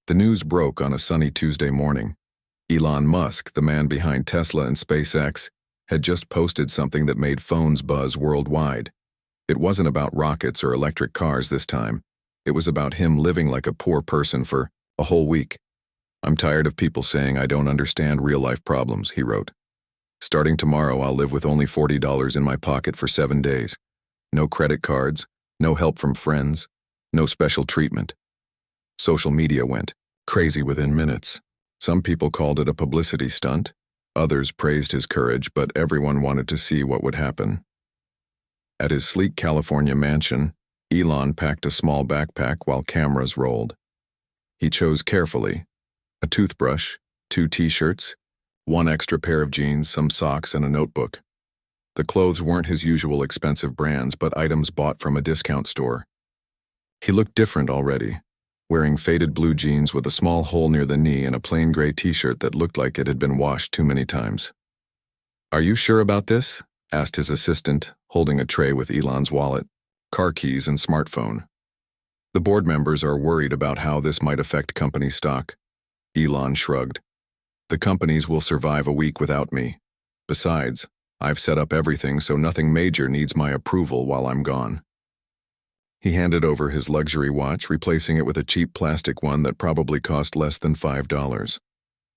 The news broke on a sunny Tuesday morning. Elon Musk, the man behind Tesla and SpaceX, had just posted something that made phones buzz worldwide. It wasn't about rockets or electric cars this time. It was about him living like a poor person for a whole week. "I'm tired of people saying I don't understand real-life problems," he wrote. "Starting tomorrow, I'll live with only $40 in my pocket for 7 days. No credit cards, no help from friends, no special treatment." Social media went crazy within minutes. Some people called it a publicity stunt. Others praised his courage, but everyone wanted to see what would happen. At his sleek California mansion, Elon packed a small backpack while cameras rolled. He chose carefully: a toothbrush, 2 t-shirts, 1 extra pair of jeans, some socks, and a notebook. The clothes weren't his usual expensive brands, but items bought from a discount store. He looked different already, wearing faded blue jeans with a small hole near the knee and a plain gray t-shirt that looked like it had been washed too many times. "Are you sure about this?" asked his assistant, holding a tray with Elon's wallet, car keys, and smartphone. "The board members are worried about how this might affect company stock." Elon shrugged. "The companies will survive a week without me. Besides, I've set up everything so nothing major needs my approval while I'm gone." He handed over his luxury watch, replacing it with a cheap plastic one that probably cost less than $5.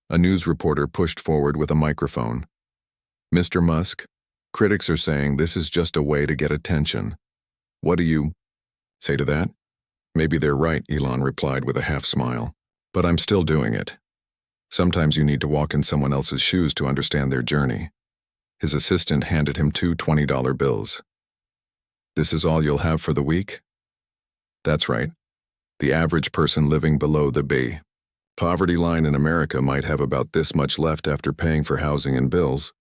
A news reporter pushed forward with a microphone. "Mr. Musk, critics are saying this is just a way to get attention. What do you say to that?" "Maybe they're right," Elon replied with a half smile. "But I'm still doing it. Sometimes you need to walk in someone else's shoes to understand their journey." His assistant handed him 2 $20 bills. "This is all you'll have for the week?" "That's right. The average person living below the poverty line in America might have about this much left after paying for housing and bills,"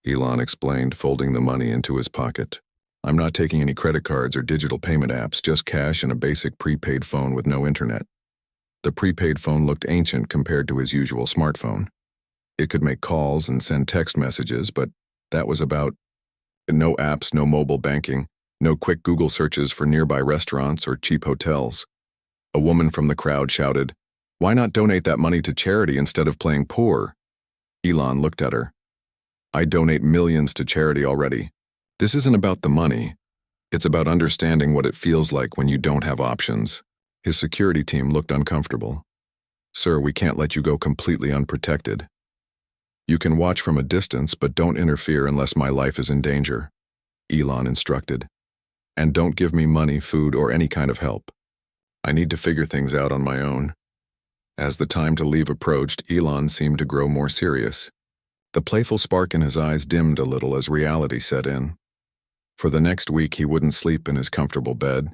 Elon explained, folding the money into his pocket. "I'm not taking any credit cards or digital payment apps, just cash and a basic prepaid phone with no internet." The prepaid phone looked ancient compared to his usual smartphone. It could make calls and send text messages, but that was about it. No apps, no mobile banking, no quick Google searches for nearby restaurants or cheap hotels. A woman from the crowd shouted, "Why not donate that money to charity instead of playing poor?" Elon looked at her. "I donate millions to charity already. This isn't about the money. It's about understanding what it feels like when you don't have options." His security team looked uncomfortable. "Sir, we can't let you go completely unprotected. You can watch from a distance, but don't interfere unless my life is in danger," Elon instructed. "And don't give me money, food, or any kind of help. I need to figure things out on my own." As the time to leave approached, Elon seemed to grow more serious. The playful spark in his eyes dimmed a little as reality set in. For the next week, he wouldn't sleep in his comfortable bed.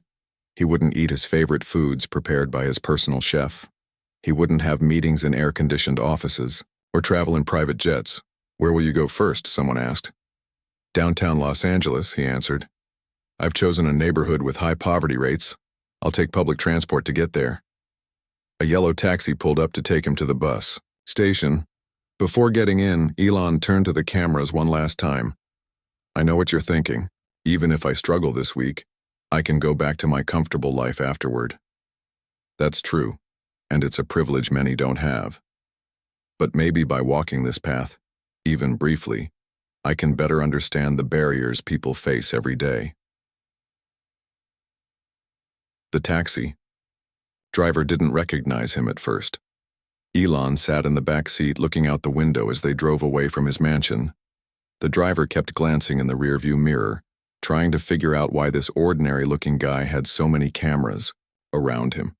He wouldn't eat his favorite foods prepared by his personal chef. He wouldn't have meetings in air-conditioned offices or travel in private jets. "Where will you go first?" someone asked. "Downtown Los Angeles," he answered. "I've chosen a neighborhood with high poverty rates. I'll take public transport to get there." A yellow taxi pulled up to take him to the bus station. Before getting in, Elon turned to the cameras one last time. "I know what you're thinking. Even if I struggle this week, I can go back to my comfortable life afterward. That's true, and it's a privilege many don't have. But maybe by walking this path, even briefly, I can better understand the barriers people face every day." The taxi driver didn't recognize him at first. Elon sat in the back seat looking out the window as they drove away from his mansion. The driver kept glancing in the rearview mirror, trying to figure out why this ordinary-looking guy had so many cameras around him.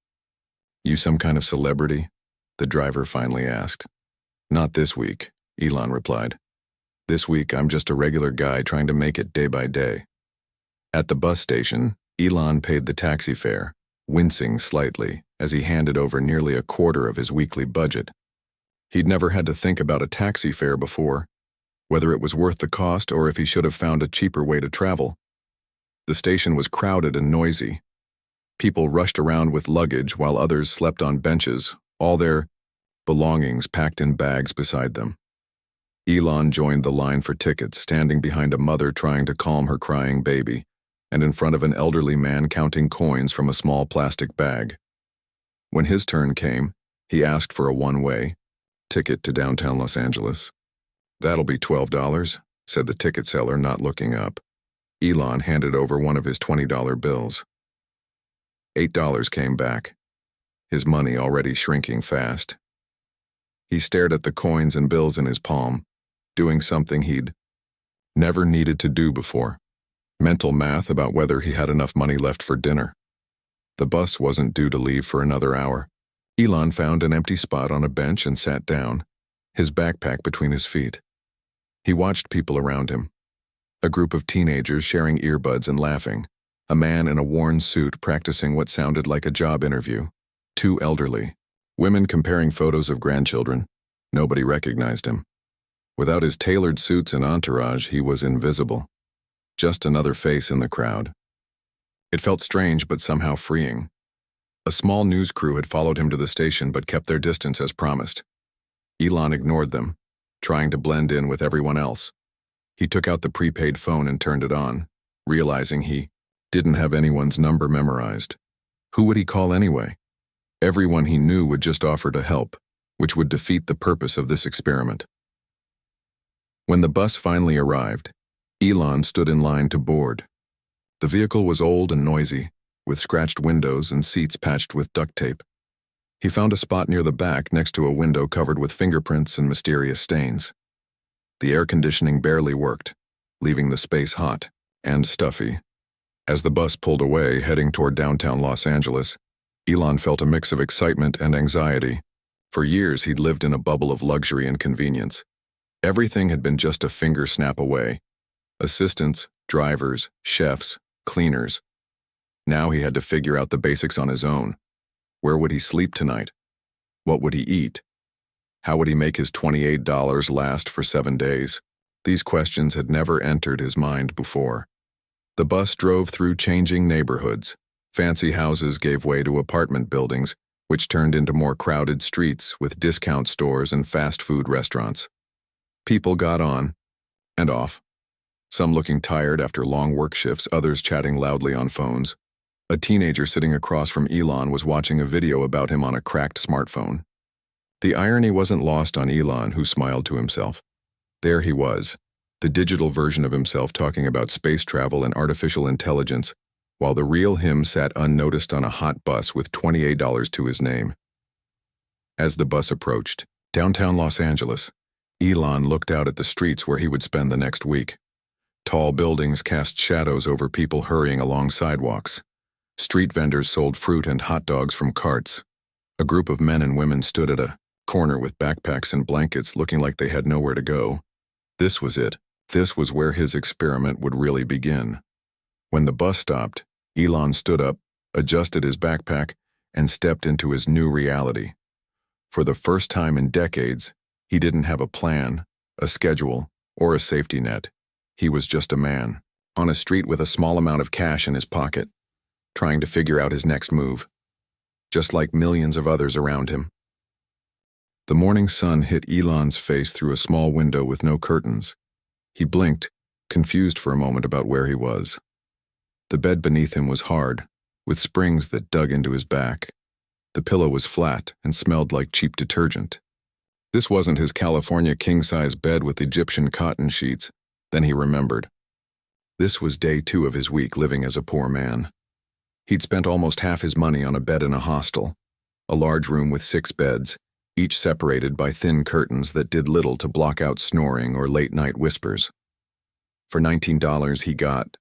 "You some kind of celebrity?" the driver finally asked. "Not this week," Elon replied. "This week I'm just a regular guy trying to make it day by day." At the bus station, Elon paid the taxi fare, wincing slightly as he handed over nearly a quarter of his weekly budget. He'd never had to think about a taxi fare before, whether it was worth the cost or if he should have found a cheaper way to travel. The station was crowded and noisy. People rushed around with luggage while others slept on benches, all their belongings packed in bags beside them. Elon joined the line for tickets, standing behind a mother trying to calm her crying baby, and in front of an elderly man counting coins from a small plastic bag. When his turn came, He asked for a one-way ticket to downtown Los Angeles. "That'll be $12, said the ticket seller, not looking up. Elon handed over one of his $20 bills. $8 came back, his money already shrinking fast. He stared at the coins and bills in his palm, doing something he'd never needed to do before. Mental math about whether he had enough money left for dinner. The bus wasn't due to leave for another hour. Elon found an empty spot on a bench and sat down, his backpack between his feet. He watched people around him. A group of teenagers sharing earbuds and laughing. A man in a worn suit practicing what sounded like a job interview. Two elderly. Women comparing photos of grandchildren. Nobody recognized him. Without his tailored suits and entourage, he was invisible. Just another face in the crowd. It felt strange but somehow freeing. A small news crew had followed him to the station but kept their distance as promised. Elon ignored them, trying to blend in with everyone else. He took out the prepaid phone and turned it on, realizing he didn't have anyone's number memorized. Who would he call anyway? Everyone he knew would just offer to help, which would defeat the purpose of this experiment. When the bus finally arrived, Elon stood in line to board. The vehicle was old and noisy, with scratched windows and seats patched with duct tape. He found a spot near the back next to a window covered with fingerprints and mysterious stains. The air conditioning barely worked, leaving the space hot and stuffy. As the bus pulled away, heading toward downtown Los Angeles, Elon felt a mix of excitement and anxiety. For years, he'd lived in a bubble of luxury and convenience. Everything had been just a finger snap away. Assistants, drivers, chefs, cleaners. Now he had to figure out the basics on his own. Where would he sleep tonight? What would he eat? How would he make his $28 last for 7 days? These questions had never entered his mind before. The bus drove through changing neighborhoods. Fancy houses gave way to apartment buildings, which turned into more crowded streets with discount stores and fast food restaurants. People got on and off, some looking tired after long work shifts, others chatting loudly on phones. A teenager sitting across from Elon was watching a video about him on a cracked smartphone. The irony wasn't lost on Elon, who smiled to himself. There he was, the digital version of himself talking about space travel and artificial intelligence, while the real him sat unnoticed on a hot bus with $28 to his name. As the bus approached downtown Los Angeles, Elon looked out at the streets where he would spend the next week. Tall buildings cast shadows over people hurrying along sidewalks. Street vendors sold fruit and hot dogs from carts. A group of men and women stood at a corner with backpacks and blankets, looking like they had nowhere to go. This was it. This was where his experiment would really begin. When the bus stopped, Elon stood up, adjusted his backpack, and stepped into his new reality. For the first time in decades, he didn't have a plan, a schedule, or a safety net. He was just a man, on a street with a small amount of cash in his pocket, trying to figure out his next move, just like millions of others around him. The morning sun hit Elon's face through a small window with no curtains. He blinked, confused for a moment about where he was. The bed beneath him was hard, with springs that dug into his back. The pillow was flat and smelled like cheap detergent. This wasn't his California king-size bed with Egyptian cotton sheets. Then he remembered. This was day 2 of his week living as a poor man. He'd spent almost half his money on a bed in a hostel, a large room with 6 beds, each separated by thin curtains that did little to block out snoring or late-night whispers. For $19 he got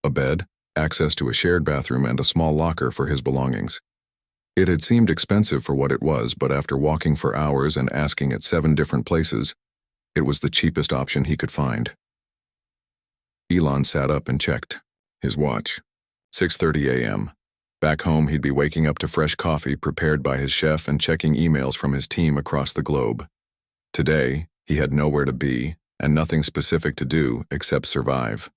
a bed, access to a shared bathroom, and a small locker for his belongings. It had seemed expensive for what it was, but after walking for hours and asking at 7 different places, it was the cheapest option he could find. Elon sat up and checked his watch. 6:30 a.m. Back home, he'd be waking up to fresh coffee prepared by his chef and checking emails from his team across the globe. Today, he had nowhere to be and nothing specific to do except survive.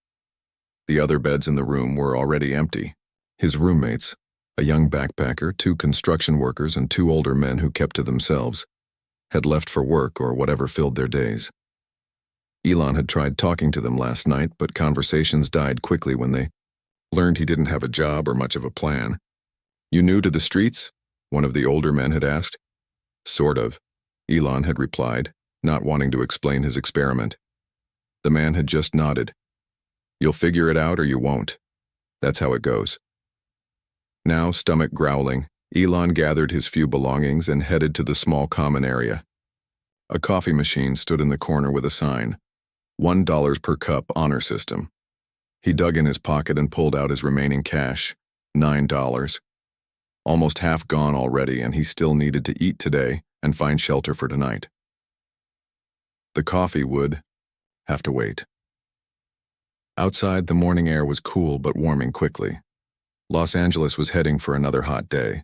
The other beds in the room were already empty. His roommates, a young backpacker, 2 construction workers, and 2 older men who kept to themselves, had left for work or whatever filled their days. Elon had tried talking to them last night, but conversations died quickly when they learned he didn't have a job or much of a plan. "You new to the streets?" one of the older men had asked. Sort of, Elon had replied, not wanting to explain his experiment. The man had just nodded. You'll figure it out or you won't. That's how it goes. Now, stomach growling, Elon gathered his few belongings and headed to the small common area. A coffee machine stood in the corner with a sign, $1 per cup honor system. He dug in his pocket and pulled out his remaining cash, $9. Almost half gone already, and he still needed to eat today and find shelter for tonight. The coffee would have to wait. Outside, the morning air was cool but warming quickly. Los Angeles was heading for another hot day.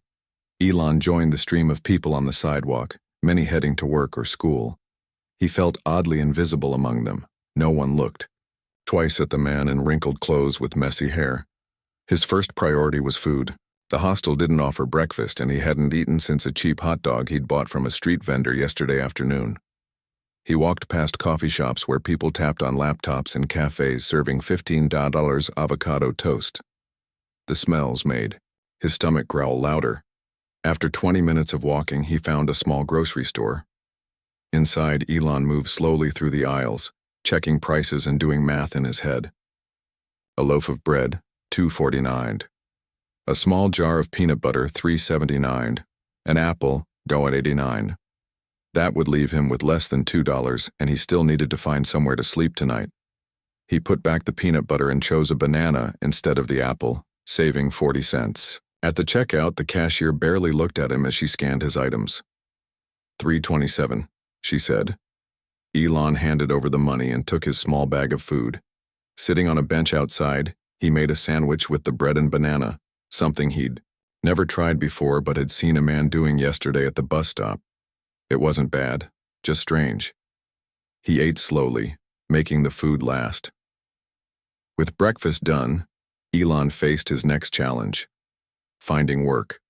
Elon joined the stream of people on the sidewalk, many heading to work or school. He felt oddly invisible among them. No one looked. Twice at the man in wrinkled clothes with messy hair. His first priority was food. The hostel didn't offer breakfast, and he hadn't eaten since a cheap hot dog he'd bought from a street vendor yesterday afternoon. He walked past coffee shops where people tapped on laptops and cafes serving $15 avocado toast. The smells made his stomach growl louder. After 20 minutes of walking, he found a small grocery store. Inside, Elon moved slowly through the aisles, checking prices and doing math in his head. A loaf of bread, $2.49. A small jar of peanut butter, $3.79. An apple, $1.89. That would leave him with less than $2, and he still needed to find somewhere to sleep tonight. He put back the peanut butter and chose a banana instead of the apple, saving 40 cents. At the checkout, the cashier barely looked at him as she scanned his items. $3.27, she said. Elon handed over the money and took his small bag of food. Sitting on a bench outside, he made a sandwich with the bread and banana, something he'd never tried before but had seen a man doing yesterday at the bus stop. It wasn't bad, just strange. He ate slowly, making the food last. With breakfast done, Elon faced his next challenge. Finding work.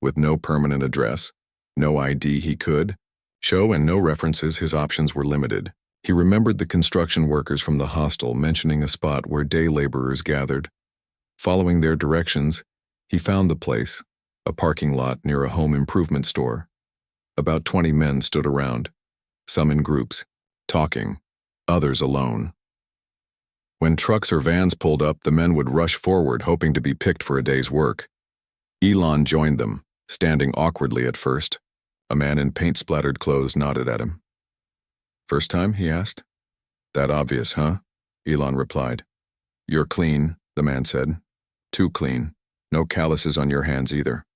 With no permanent address, no ID he could show, and no references, his options were limited. He remembered the construction workers from the hostel mentioning a spot where day laborers gathered. Following their directions, he found the place, a parking lot near a home improvement store. About 20 men stood around, some in groups, talking, others alone. When trucks or vans pulled up, the men would rush forward, hoping to be picked for a day's work. Elon joined them, standing awkwardly at first. A man in paint-splattered clothes nodded at him. "First time?" he asked. "That obvious, huh?" Elon replied. "You're clean," the man said. "Too clean. No calluses on your hands either.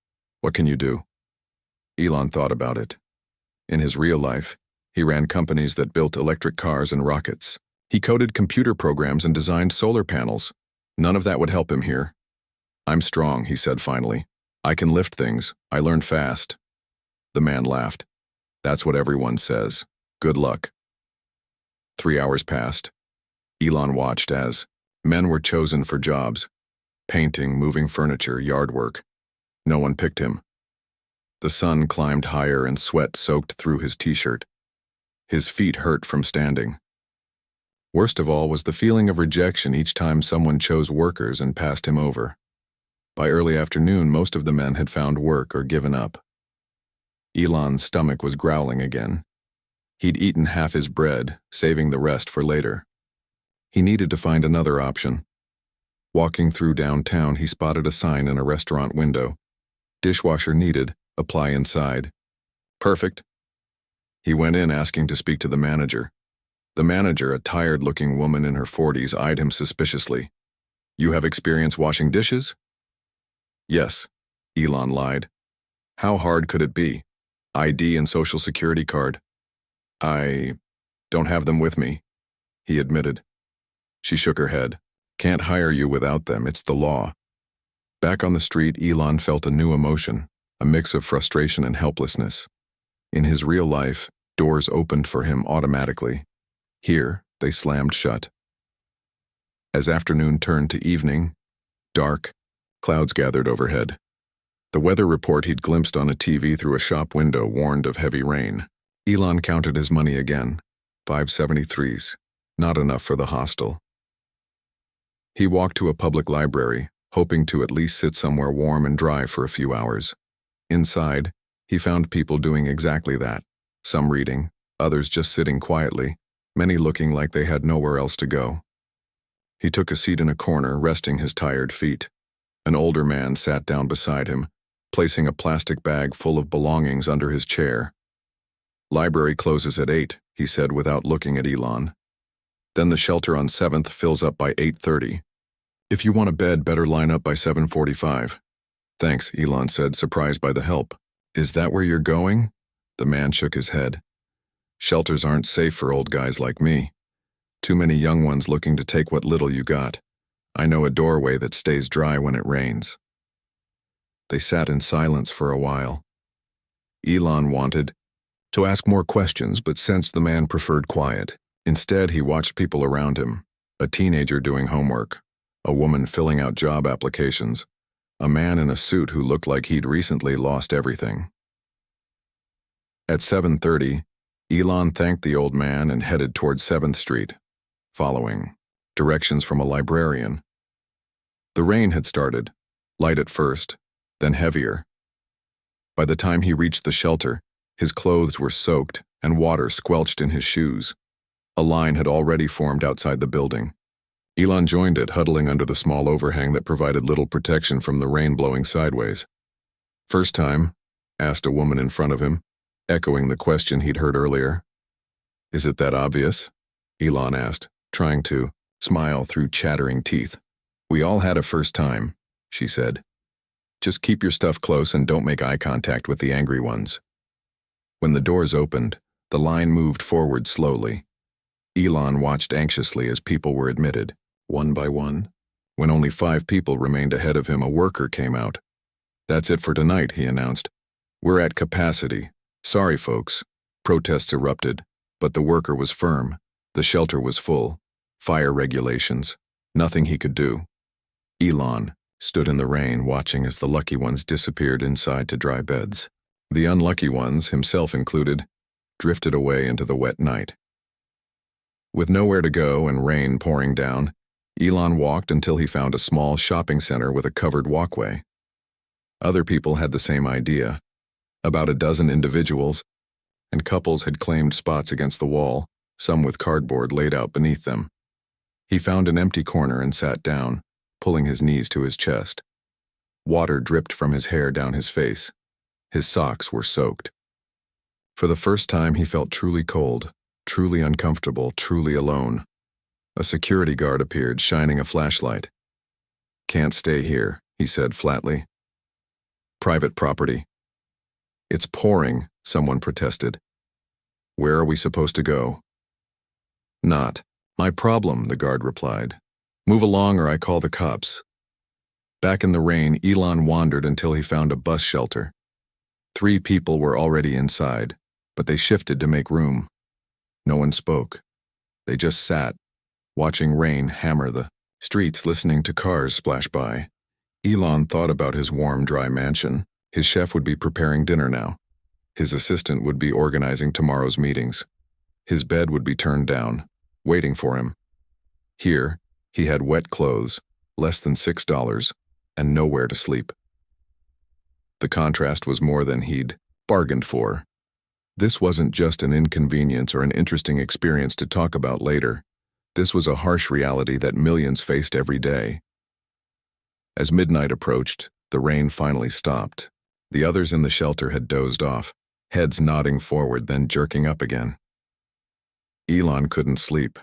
What can you do?" Elon thought about it. In his real life, he ran companies that built electric cars and rockets. He coded computer programs and designed solar panels. None of that would help him here. "I'm strong," he said finally. "I can lift things. I learn fast." The man laughed. "That's what everyone says. Good luck." 3 hours passed. Elon watched as men were chosen for jobs. Painting, moving furniture, yard work. No one picked him. The sun climbed higher and sweat soaked through his t-shirt. His feet hurt from standing. Worst of all was the feeling of rejection each time someone chose workers and passed him over. By early afternoon, most of the men had found work or given up. Elon's stomach was growling again. He'd eaten half his bread, saving the rest for later. He needed to find another option. Walking through downtown, he spotted a sign in a restaurant window. "Dishwasher needed. Apply inside." Perfect. He went in asking to speak to the manager. The manager, a tired-looking woman in her 40s, eyed him suspiciously. "You have experience washing dishes?" "Yes," Elon lied. "How hard could it be? ID and social security card." "I don't have them with me," he admitted. She shook her head. "Can't hire you without them, it's the law." Back on the street, Elon felt a new emotion, a mix of frustration and helplessness. In his real life, doors opened for him automatically. Here, they slammed shut. As afternoon turned to evening, dark, clouds gathered overhead. The weather report he'd glimpsed on a TV through a shop window warned of heavy rain. Elon counted his money again, 573s, not enough for the hostel. He walked to a public library, hoping to at least sit somewhere warm and dry for a few hours. Inside, He found people doing exactly that, some reading, others just sitting quietly, many looking like they had nowhere else to go. He took a seat in a corner, resting his tired feet. An older man sat down beside him, placing a plastic bag full of belongings under his chair. "Library closes at 8, he said without looking at Elon. "Then the shelter on 7th fills up by 8:30. If you want a bed, better line up by 7:45. "Thanks," Elon said, surprised by the help. "Is that where you're going?" The man shook his head. "Shelters aren't safe for old guys like me. Too many young ones looking to take what little you got. I know a doorway that stays dry when it rains." They sat in silence for a while. Elon wanted to ask more questions, but sensed the man preferred quiet. Instead, he watched people around him: a teenager doing homework, a woman filling out job applications, a man in a suit who looked like he'd recently lost everything. At 7:30, Elon thanked the old man and headed toward 7th Street, following directions from a librarian. The rain had started, light at first, then heavier. By the time he reached the shelter, his clothes were soaked and water squelched in his shoes. A line had already formed outside the building. Elon joined it, huddling under the small overhang that provided little protection from the rain blowing sideways. "First time?" asked a woman in front of him, echoing the question he'd heard earlier. "Is it that obvious?" Elon asked, trying to smile through chattering teeth. "We all had a first time," she said. "Just keep your stuff close and don't make eye contact with the angry ones." When the doors opened, the line moved forward slowly. Elon watched anxiously as people were admitted, one by one. When only 5 people remained ahead of him, a worker came out. "That's it for tonight," he announced. "We're at capacity. Sorry, folks." Protests erupted, but the worker was firm. The shelter was full. Fire regulations. Nothing he could do. Elon stood in the rain, watching as the lucky ones disappeared inside to dry beds. The unlucky ones, himself included, drifted away into the wet night. With nowhere to go and rain pouring down, Elon walked until he found a small shopping center with a covered walkway. Other people had the same idea. About a dozen individuals and couples had claimed spots against the wall, some with cardboard laid out beneath them. He found an empty corner and sat down, pulling his knees to his chest. Water dripped from his hair down his face. His socks were soaked. For the first time, he felt truly cold, truly uncomfortable, truly alone. A security guard appeared, shining a flashlight. "Can't stay here," he said flatly. "Private property." "It's pouring," someone protested. "Where are we supposed to go?" "Not my problem," the guard replied. "Move along or I call the cops." Back in the rain, Elon wandered until he found a bus shelter. 3 people were already inside, but they shifted to make room. No one spoke. They just sat, watching rain hammer the streets, listening to cars splash by. Elon thought about his warm, dry mansion. His chef would be preparing dinner now. His assistant would be organizing tomorrow's meetings. His bed would be turned down, waiting for him. Here, he had wet clothes, less than $6, and nowhere to sleep. The contrast was more than he'd bargained for. This wasn't just an inconvenience or an interesting experience to talk about later. This was a harsh reality that millions faced every day. As midnight approached, the rain finally stopped. The others in the shelter had dozed off, heads nodding forward, then jerking up again. Elon couldn't sleep.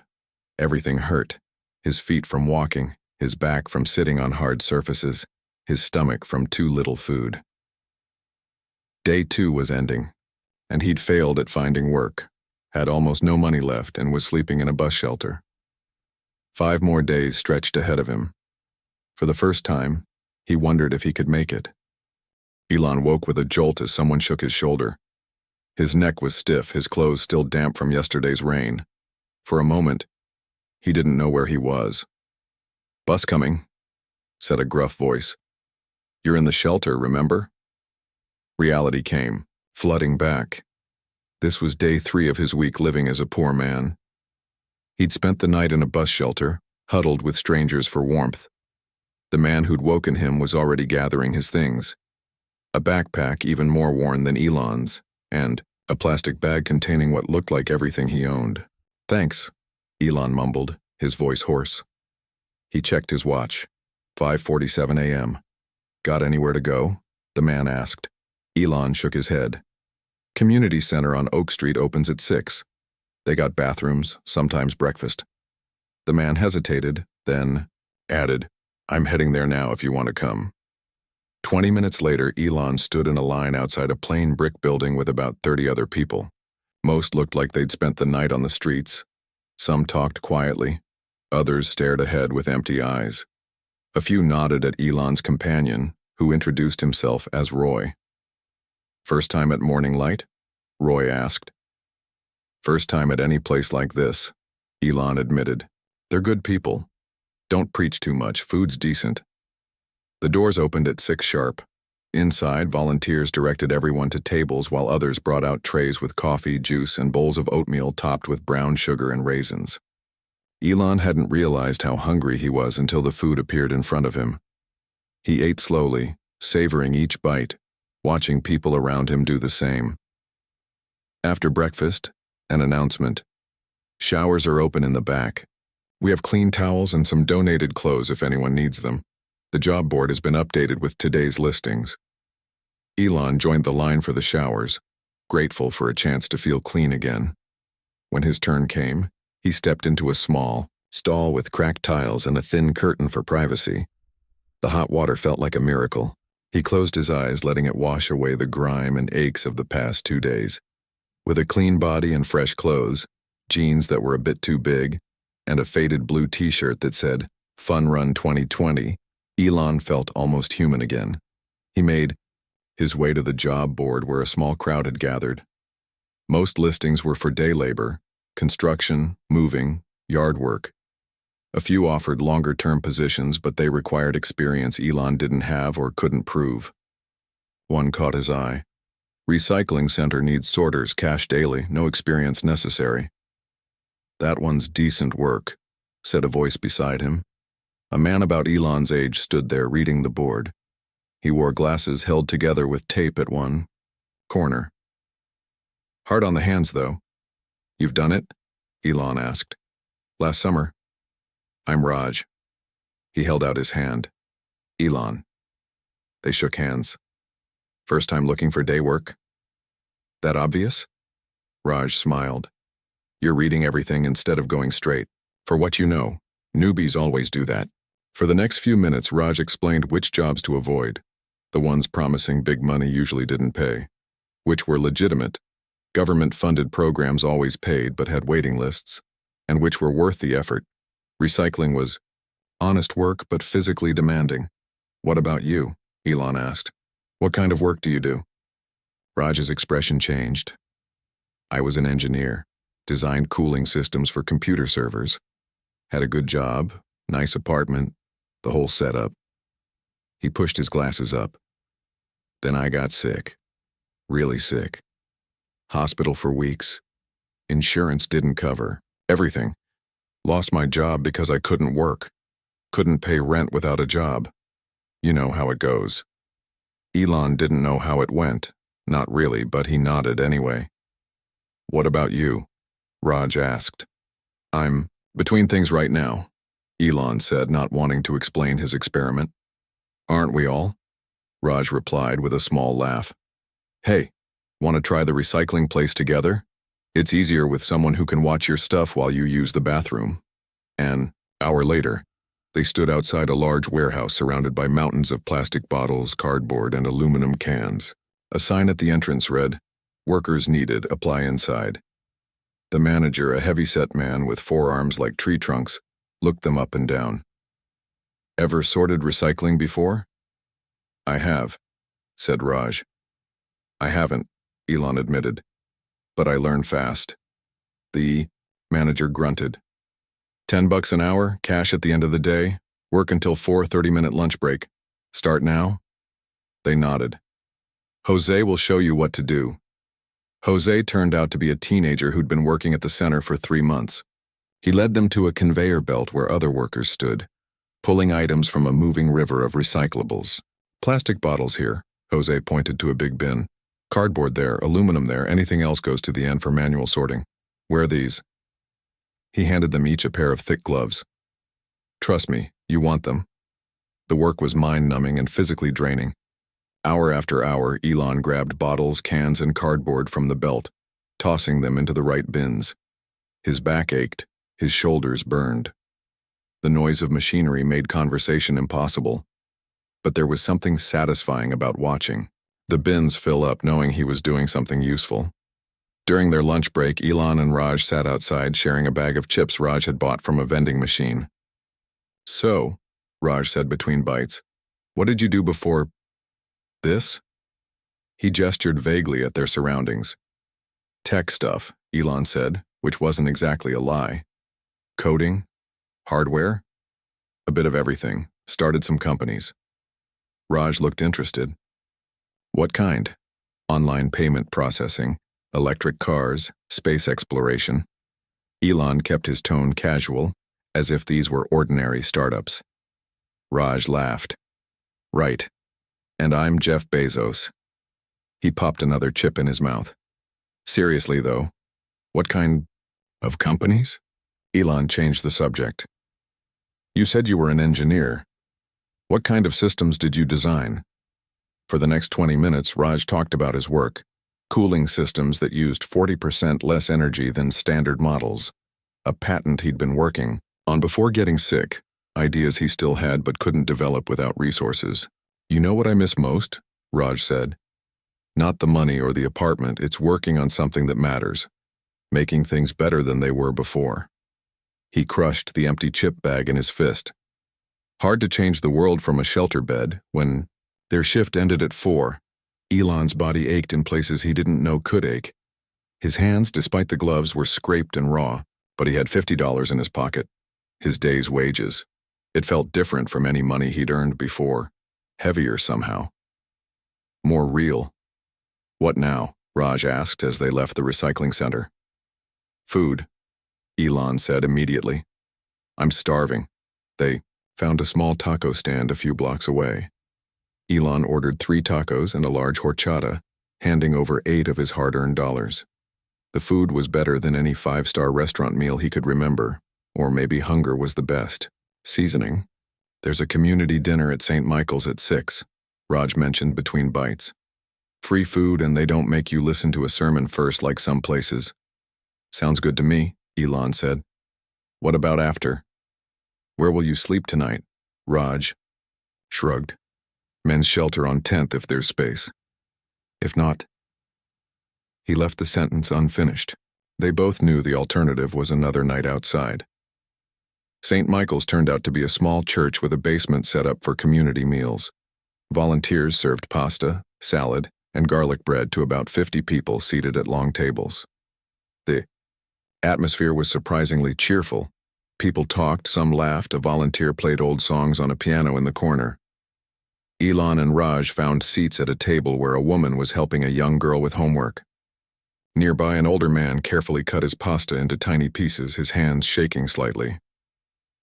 Everything hurt. His feet from walking, his back from sitting on hard surfaces, his stomach from too little food. Day 2 was ending, and he'd failed at finding work, had almost no money left, and was sleeping in a bus shelter. 5 more days stretched ahead of him. For the first time, he wondered if he could make it. Elon woke with a jolt as someone shook his shoulder. His neck was stiff, his clothes still damp from yesterday's rain. For a moment, he didn't know where he was. "Bus coming," said a gruff voice. "You're in the shelter, remember?" Reality came, flooding back. This was day 3 of his week living as a poor man. He'd spent the night in a bus shelter, huddled with strangers for warmth. The man who'd woken him was already gathering his things. a backpack even more worn than Elon's, and a plastic bag containing what looked like everything he owned. "Thanks," Elon mumbled, his voice hoarse. He checked his watch. 5:47 a.m. "Got anywhere to go?" the man asked. Elon shook his head. "Community center on Oak Street opens at 6. They got bathrooms, sometimes breakfast." The man hesitated, then added, "I'm heading there now if you want to come." 20 minutes later, Elon stood in a line outside a plain brick building with about 30 other people. Most looked like they'd spent the night on the streets. Some talked quietly. Others stared ahead with empty eyes. A few nodded at Elon's companion, who introduced himself as Roy. "First time at Morning Light?" Roy asked. "First time at any place like this," Elon admitted. "They're good people. Don't preach too much, food's decent." The doors opened at 6 sharp. Inside, volunteers directed everyone to tables while others brought out trays with coffee, juice, and bowls of oatmeal topped with brown sugar and raisins. Elon hadn't realized how hungry he was until the food appeared in front of him. He ate slowly, savoring each bite, watching people around him do the same. After breakfast, an announcement. "Showers are open in the back. We have clean towels and some donated clothes if anyone needs them. The job board has been updated with today's listings." Elon joined the line for the showers, grateful for a chance to feel clean again. When his turn came, he stepped into a small stall with cracked tiles and a thin curtain for privacy. The hot water felt like a miracle. He closed his eyes, letting it wash away the grime and aches of the past 2 days. With a clean body and fresh clothes, jeans that were a bit too big, and a faded blue t-shirt that said, "Fun Run 2020, Elon felt almost human again. He made his way to the job board where a small crowd had gathered. Most listings were for day labor, construction, moving, yard work. A few offered longer-term positions, but they required experience Elon didn't have or couldn't prove. One caught his eye. "Recycling center needs sorters, cash daily, no experience necessary." "That one's decent work," said a voice beside him. A man about Elon's age stood there reading the board. He wore glasses held together with tape at one corner. "Hard on the hands, though." "You've done it?" Elon asked. "Last summer." "I'm Raj." He held out his hand. "Elon." They shook hands. "First time looking for day work?" "That obvious?" Raj smiled. "You're reading everything instead of going straight. For what you know, newbies always do that." For the next few minutes, Raj explained which jobs to avoid. The ones promising big money usually didn't pay. Which were legitimate. Government-funded programs always paid but had waiting lists. And which were worth the effort. Recycling was honest work but physically demanding. "What about you?" Elon asked. "What kind of work do you do?" Raj's expression changed. "I was an engineer. Designed cooling systems for computer servers. Had a good job, nice apartment, the whole setup." He pushed his glasses up. "Then I got sick. Really sick. Hospital for weeks. Insurance didn't cover everything. Lost my job because I couldn't work. Couldn't pay rent without a job. You know how it goes." Elon didn't know how it went. Not really, but he nodded anyway. "What about you?" Raj asked. "I'm between things right now," Elon said, not wanting to explain his experiment. "Aren't we all?" Raj replied with a small laugh. "Hey, want to try the recycling place together? It's easier with someone who can watch your stuff while you use the bathroom." An hour later, they stood outside a large warehouse surrounded by mountains of plastic bottles, cardboard, and aluminum cans. A sign at the entrance read, "Workers needed, apply inside." The manager, a heavy-set man with forearms like tree trunks, looked them up and down. "Ever sorted recycling before?" "I have," said Raj. "I haven't," Elon admitted. "But I learn fast." The manager grunted. $10 an hour, cash at the end of the day, work until 4 30-minute lunch break. Start now?" They nodded. "Jose will show you what to do." Jose turned out to be a teenager who'd been working at the center for 3 months. He led them to a conveyor belt where other workers stood, pulling items from a moving river of recyclables. "Plastic bottles here," Jose pointed to a big bin. Cardboard there, aluminum there, anything else goes to the end for manual sorting. Wear these. He handed them each a pair of thick gloves. Trust me, you want them. The work was mind-numbing and physically draining. Hour after hour, Elon grabbed bottles, cans, and cardboard from the belt, tossing them into the right bins. His back ached, his shoulders burned. The noise of machinery made conversation impossible. But there was something satisfying about watching. The bins fill up knowing he was doing something useful. During their lunch break, Elon and Raj sat outside sharing a bag of chips Raj had bought from a vending machine. So, Raj said between bites, what did you do before this? He gestured vaguely at their surroundings. Tech stuff, Elon said, which wasn't exactly a lie. Coding? Hardware? A bit of everything. Started some companies. Raj looked interested. What kind? Online payment processing, electric cars, space exploration. Elon kept his tone casual, as if these were ordinary startups. Raj laughed. Right. And I'm Jeff Bezos. He popped another chip in his mouth. Seriously, though, what kind of companies? Elon changed the subject. You said you were an engineer. What kind of systems did you design? For the next 20 minutes, Raj talked about his work, cooling systems that used 40% less energy than standard models, a patent he'd been working on before getting sick, ideas he still had but couldn't develop without resources. You know what I miss most? Raj said. Not the money or the apartment, it's working on something that matters, making things better than they were before. He crushed the empty chip bag in his fist. Hard to change the world from a shelter bed when their shift ended at 4. Elon's body ached in places he didn't know could ache. His hands, despite the gloves, were scraped and raw, but he had $50 in his pocket, his day's wages. It felt different from any money he'd earned before, heavier somehow. More real. What now? Raj asked as they left the recycling center. Food, Elon said immediately. I'm starving. They found a small taco stand a few blocks away. Elon ordered 3 tacos and a large horchata, handing over 8 of his hard-earned dollars. The food was better than any 5-star restaurant meal he could remember, or maybe hunger was the best. Seasoning. There's a community dinner at St. Michael's at 6, Raj mentioned between bites. Free food and they don't make you listen to a sermon first like some places. Sounds good to me, Elon said. What about after? Where will you sleep tonight? Raj shrugged. Men's shelter on 10th if there's space. If not. He left the sentence unfinished. They both knew the alternative was another night outside. St. Michael's turned out to be a small church with a basement set up for community meals. Volunteers served pasta, salad, and garlic bread to about 50 people seated at long tables. The atmosphere was surprisingly cheerful. People talked, some laughed, a volunteer played old songs on a piano in the corner. Elon and Raj found seats at a table where a woman was helping a young girl with homework. Nearby, an older man carefully cut his pasta into tiny pieces, his hands shaking slightly.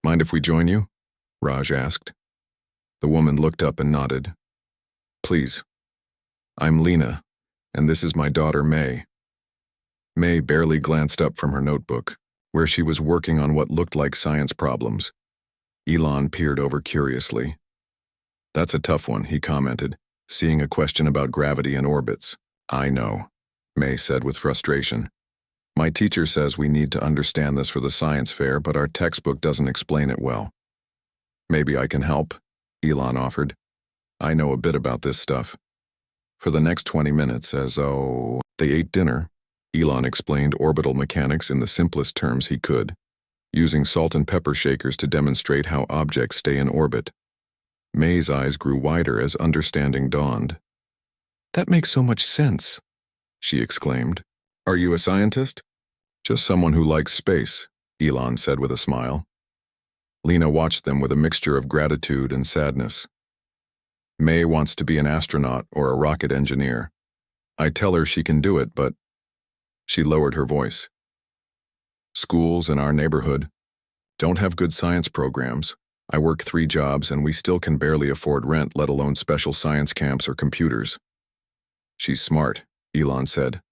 Mind if we join you? Raj asked. The woman looked up and nodded. Please. I'm Lena, and this is my daughter May. May barely glanced up from her notebook, where she was working on what looked like science problems. Elon peered over curiously. That's a tough one, he commented, seeing a question about gravity and orbits. I know, May said with frustration. My teacher says we need to understand this for the science fair, but our textbook doesn't explain it well. Maybe I can help, Elon offered. I know a bit about this stuff. For the next 20 minutes, they ate dinner, Elon explained orbital mechanics in the simplest terms he could, using salt and pepper shakers to demonstrate how objects stay in orbit. May's eyes grew wider as understanding dawned. That makes so much sense, she exclaimed. Are you a scientist? Just someone who likes space, Elon said with a smile. Lena watched them with a mixture of gratitude and sadness. May wants to be an astronaut or a rocket engineer. I tell her she can do it, but she lowered her voice. Schools in our neighborhood don't have good science programs, I work 3 jobs and we still can barely afford rent, let alone special science camps or computers. She's smart, Elon said.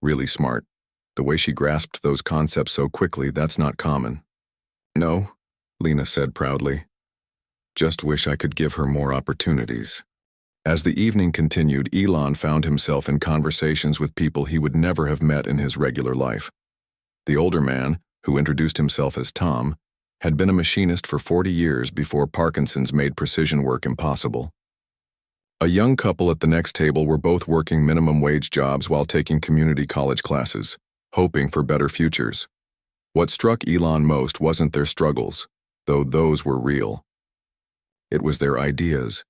Really smart. The way she grasped those concepts so quickly, that's not common. No, Lena said proudly. Just wish I could give her more opportunities. As the evening continued, Elon found himself in conversations with people he would never have met in his regular life. The older man, who introduced himself as Tom, had been a machinist for 40 years before Parkinson's made precision work impossible. A young couple at the next table were both working minimum wage jobs while taking community college classes, hoping for better futures. What struck Elon most wasn't their struggles, though those were real. It was their ideas,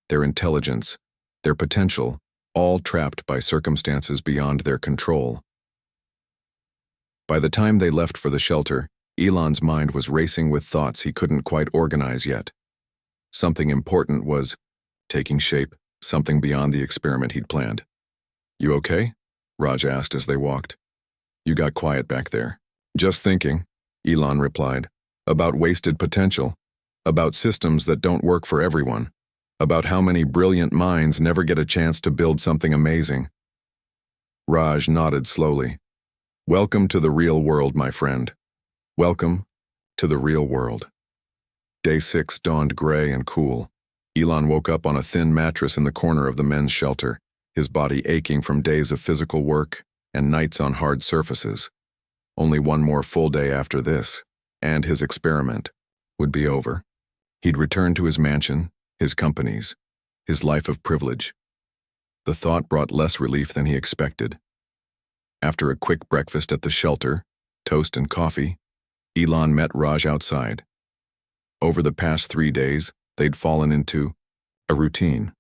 their intelligence, their potential, all trapped by circumstances beyond their control. By the time they left for the shelter, Elon's mind was racing with thoughts he couldn't quite organize yet. Something important was taking shape, something beyond the experiment he'd planned. "You okay?" Raj asked as they walked. "You got quiet back there." "Just thinking," Elon replied, "about wasted potential, about systems that don't work for everyone, about how many brilliant minds never get a chance to build something amazing." Raj nodded slowly. "Welcome to the real world, my friend. Welcome to the real world." Day 6 dawned gray and cool. Elon woke up on a thin mattress in the corner of the men's shelter, his body aching from days of physical work and nights on hard surfaces. Only one more full day after this, and his experiment would be over. He'd return to his mansion, his companies, his life of privilege. The thought brought less relief than he expected. After a quick breakfast at the shelter, toast and coffee, Elon met Raj outside. Over the past 3 days, they'd fallen into a routine: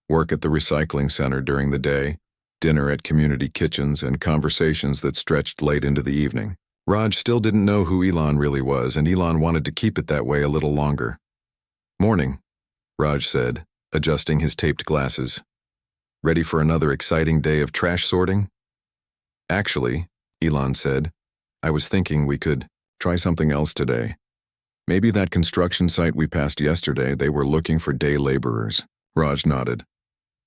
work at the recycling center during the day, dinner at community kitchens, and conversations that stretched late into the evening. Raj still didn't know who Elon really was, and Elon wanted to keep it that way a little longer. "Morning," Raj said, adjusting his taped glasses. "Ready for another exciting day of trash sorting?" "Actually," Elon said, "I was thinking we could try something else today. Maybe that construction site we passed yesterday, they were looking for day laborers." Raj nodded.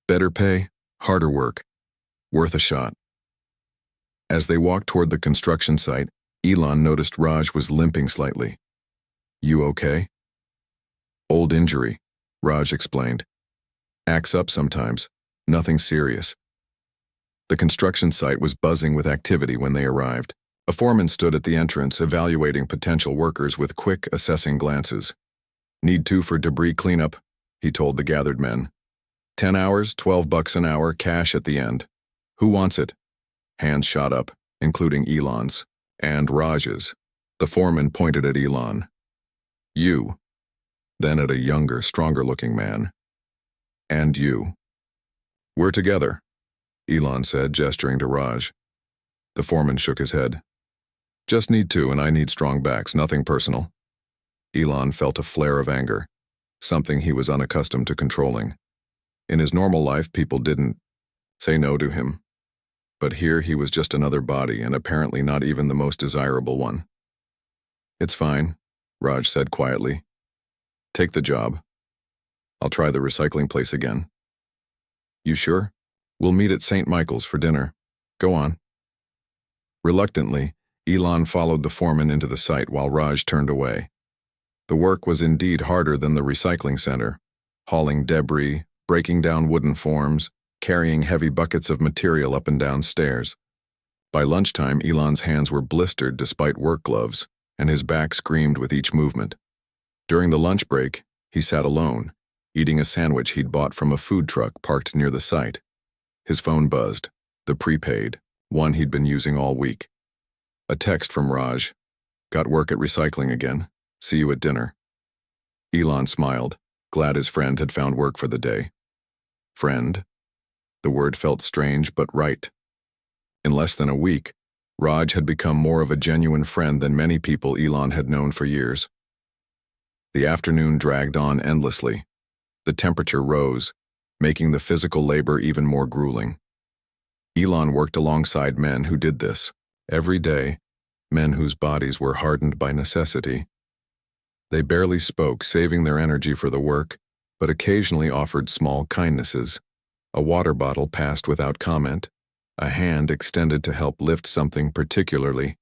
"Better pay, harder work. Worth a shot." As they walked toward the construction site, Elon noticed Raj was limping slightly. "You okay?" "Old injury," Raj explained. "Acts up sometimes. Nothing serious." The construction site was buzzing with activity when they arrived. A foreman stood at the entrance, evaluating potential workers with quick, assessing glances. "Need 2 for debris cleanup," he told the gathered men. 10 hours, $12 an hour, cash at the end. "Who wants it?" Hands shot up, including Elon's and Raj's. The foreman pointed at Elon. "You." Then at a younger, stronger-looking man. "And you." "We're together," Elon said, gesturing to Raj. The foreman shook his head. "Just need 2, and I need strong backs, nothing personal." Elon felt a flare of anger, something he was unaccustomed to controlling. In his normal life, people didn't say no to him. But here he was just another body, and apparently not even the most desirable one. "It's fine," Raj said quietly. "Take the job. I'll try the recycling place again." "You sure? We'll meet at St. Michael's for dinner. Go on." Reluctantly, Elon followed the foreman into the site while Raj turned away. The work was indeed harder than the recycling center, hauling debris, breaking down wooden forms, carrying heavy buckets of material up and down stairs. By lunchtime, Elon's hands were blistered despite work gloves, and his back screamed with each movement. During the lunch break, he sat alone, eating a sandwich he'd bought from a food truck parked near the site. His phone buzzed, the prepaid, one he'd been using all week. A text from Raj. "Got work at recycling again. See you at dinner." Elon smiled, glad his friend had found work for the day. Friend? The word felt strange but right. In less than a week, Raj had become more of a genuine friend than many people Elon had known for years. The afternoon dragged on endlessly. The temperature rose, making the physical labor even more grueling. Elon worked alongside men who did this every day, men whose bodies were hardened by necessity. They barely spoke, saving their energy for the work, but occasionally offered small kindnesses. A water bottle passed without comment, a hand extended to help lift something particularly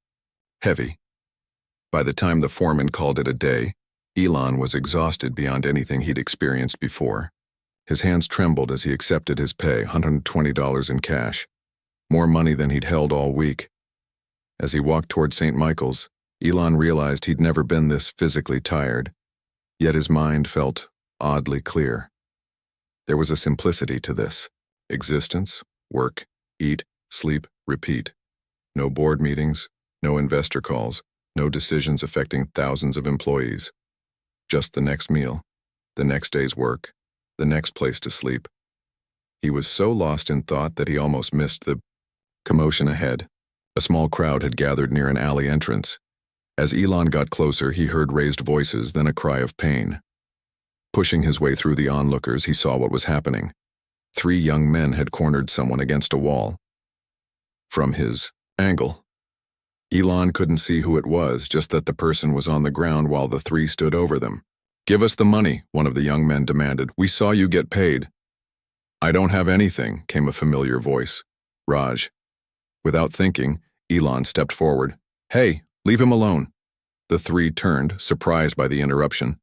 heavy. By the time the foreman called it a day, Elon was exhausted beyond anything he'd experienced before. His hands trembled as he accepted his pay, $120 in cash, more money than he'd held all week. As he walked toward St. Michael's, Elon realized he'd never been this physically tired, yet his mind felt oddly clear. There was a simplicity to this. Existence, work, eat, sleep, repeat. No board meetings, no investor calls, no decisions affecting thousands of employees. Just the next meal, the next day's work, the next place to sleep. He was so lost in thought that he almost missed the commotion ahead. A small crowd had gathered near an alley entrance. As Elon got closer, he heard raised voices, then a cry of pain. Pushing his way through the onlookers, he saw what was happening. 3 young men had cornered someone against a wall. From his angle, Elon couldn't see who it was, just that the person was on the ground while the 3 stood over them. "Give us the money," one of the young men demanded. "We saw you get paid." "I don't have anything," came a familiar voice. Raj. Without thinking, Elon stepped forward. "Hey, leave him alone." The 3 turned, surprised by the interruption.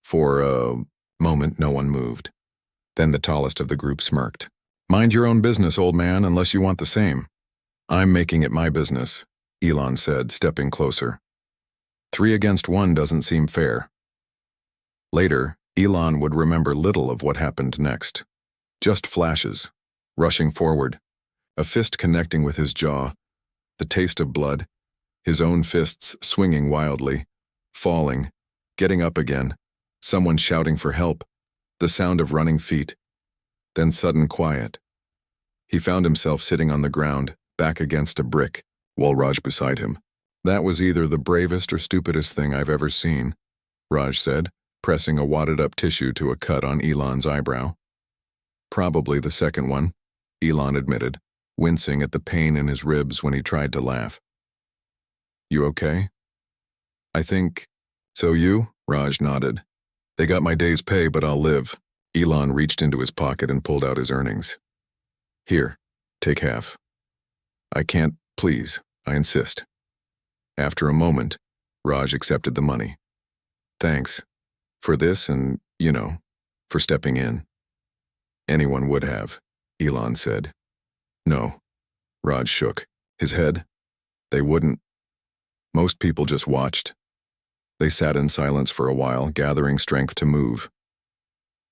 For a moment, no one moved. Then the tallest of the group smirked. "Mind your own business, old man, unless you want the same." "I'm making it my business," Elon said, stepping closer. 3 against 1 doesn't seem fair. Later, Elon would remember little of what happened next. Just flashes, rushing forward, a fist connecting with his jaw, the taste of blood, his own fists swinging wildly, falling, getting up again, someone shouting for help, the sound of running feet, then sudden quiet. He found himself sitting on the ground, back against a brick, while Raj beside him. "That was either the bravest or stupidest thing I've ever seen," Raj said, pressing a wadded-up tissue to a cut on Elon's eyebrow. "Probably the second one," Elon admitted, wincing at the pain in his ribs when he tried to laugh. "You okay?" "I think so. You?" Raj nodded. "They got my day's pay, but I'll live." Elon reached into his pocket and pulled out his earnings. "Here, take half." "I can't, please, I insist." After a moment, Raj accepted the money. "Thanks. For this and, for stepping in." "Anyone would have," Elon said. "No." Raj shook his head. "They wouldn't. Most people just watched." They sat in silence for a while, gathering strength to move.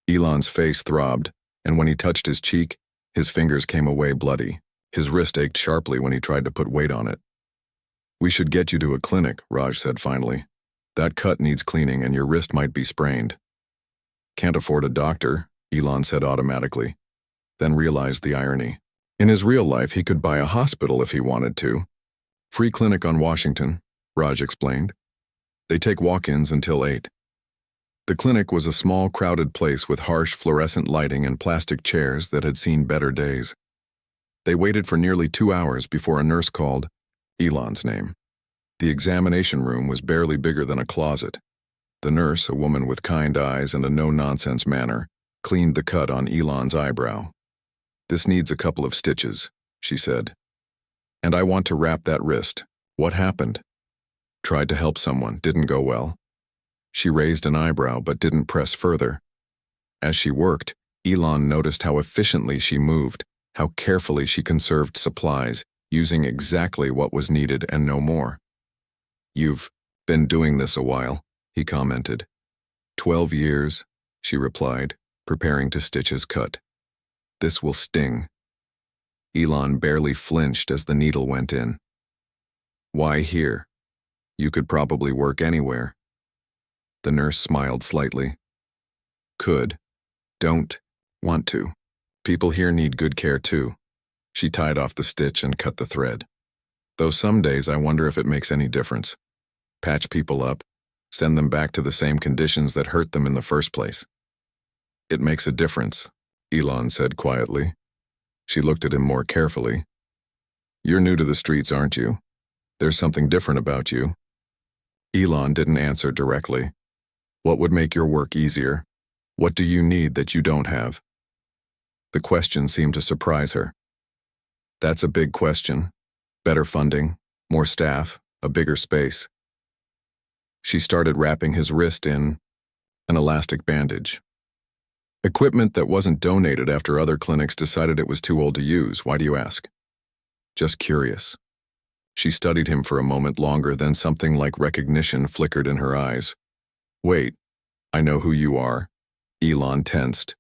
Elon's face throbbed, and when he touched his cheek, his fingers came away bloody. His wrist ached sharply when he tried to put weight on it. "We should get you to a clinic," Raj said finally. "That cut needs cleaning and your wrist might be sprained." "Can't afford a doctor," Elon said automatically, then realized the irony. In his real life, he could buy a hospital if he wanted to. "Free clinic on Washington," Raj explained. "They take walk-ins until 8. The clinic was a small, crowded place with harsh fluorescent lighting and plastic chairs that had seen better days. They waited for nearly 2 hours before a nurse called Elon's name. The examination room was barely bigger than a closet. The nurse, a woman with kind eyes and a no-nonsense manner, cleaned the cut on Elon's eyebrow. "This needs a couple of stitches," she said. "And I want to wrap that wrist." "What happened?" "Tried to help someone, didn't go well." She raised an eyebrow but didn't press further. As she worked, Elon noticed how efficiently she moved, how carefully she conserved supplies, using exactly what was needed and no more. "You've been doing this a while," he commented. 12 years, she replied, preparing to stitch his cut. "This will sting." Elon barely flinched as the needle went in. "Why here? You could probably work anywhere." The nurse smiled slightly. "Could. Don't. Want to. People here need good care too." She tied off the stitch and cut the thread. "Though some days I wonder if it makes any difference. Patch people up, send them back to the same conditions that hurt them in the first place." "It makes a difference," Elon said quietly. She looked at him more carefully. "You're new to the streets, aren't you? There's something different about you." Elon didn't answer directly. What would make your work easier? What do you need that you don't have? The question seemed to surprise her. That's a big question. Better funding, more staff, a bigger space. She started wrapping his wrist in an elastic bandage. Equipment that wasn't donated after other clinics decided it was too old to use. Why do you ask? Just curious. She studied him for a moment longer, then something like recognition flickered in her eyes. Wait, I know who you are. Elon tensed.